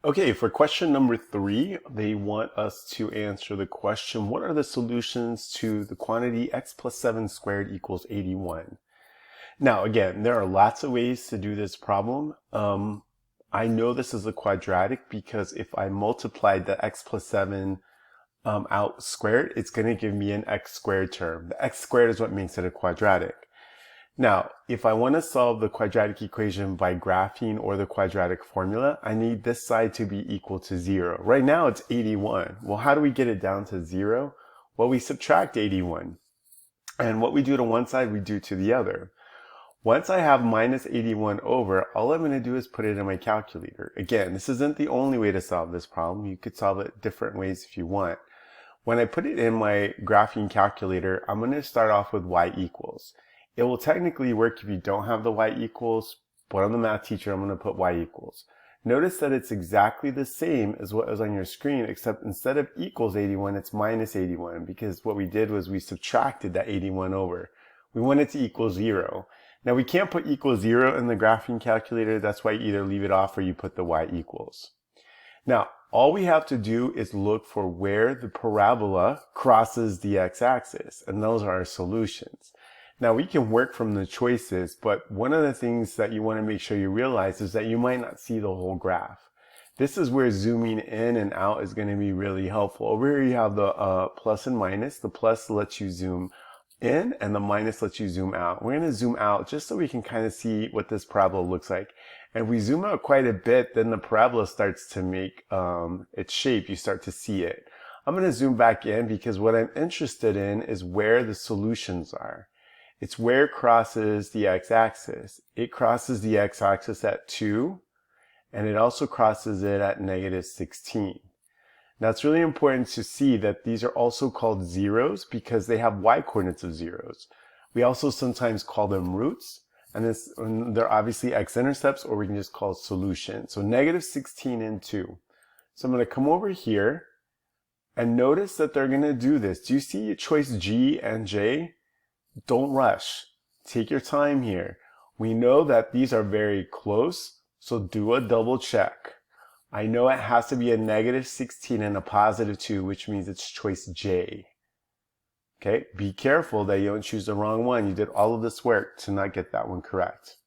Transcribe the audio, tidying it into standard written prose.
Okay, for question number 3, they want us to answer the question, what are the solutions to the quantity x plus 7 squared equals 81? Now, again, there are lots of ways to do this problem. I know this is a quadratic because if I multiplied the x plus 7 out squared, it's going to give me an x squared term. The x squared is what makes it a quadratic. Now, if I want to solve the quadratic equation by graphing or the quadratic formula, I need this side to be equal to 0. Right now it's 81. Well, how do we get it down to 0? Well, we subtract 81. And what we do to one side, we do to the other. Once I have minus 81 over, all I'm going to do is put it in my calculator. Again, this isn't the only way to solve this problem. You could solve it different ways if you want. When I put it in my graphing calculator, I'm going to start off with y equals. It will technically work if you don't have the y equals, but I'm the math teacher, I'm going to put y equals. Notice that it's exactly the same as what was on your screen, except instead of equals 81, it's minus 81, because what we did was we subtracted that 81 over. We want it to equal 0. Now we can't put equals 0 in the graphing calculator, that's why you either leave it off or you put the y equals. Now, all we have to do is look for where the parabola crosses the x-axis, and those are our solutions. Now we can work from the choices, but one of the things that you want to make sure you realize is that you might not see the whole graph. This is where zooming in and out is going to be really helpful. Over here you have the plus and minus. The plus lets you zoom in and the minus lets you zoom out. We're going to zoom out just so we can kind of see what this parabola looks like. And if we zoom out quite a bit, then the parabola starts to make its shape. You start to see it. I'm going to zoom back in because what I'm interested in is where the solutions are. It's where it crosses the x-axis. It crosses the x-axis at 2, and it also crosses it at negative 16. Now it's really important to see that these are also called zeros because they have y-coordinates of zeros. We also sometimes call them roots, and they're obviously x-intercepts, or we can just call it solution. So negative 16 and 2. So I'm going to come over here, and notice that they're going to do this. Do you see choice G and J? Don't rush. Take your time here. We know that these are very close, so do a double check. I know it has to be a negative 16 and a positive 2, which means it's choice J. Okay, be careful that you don't choose the wrong one. You did all of this work to not get that one correct.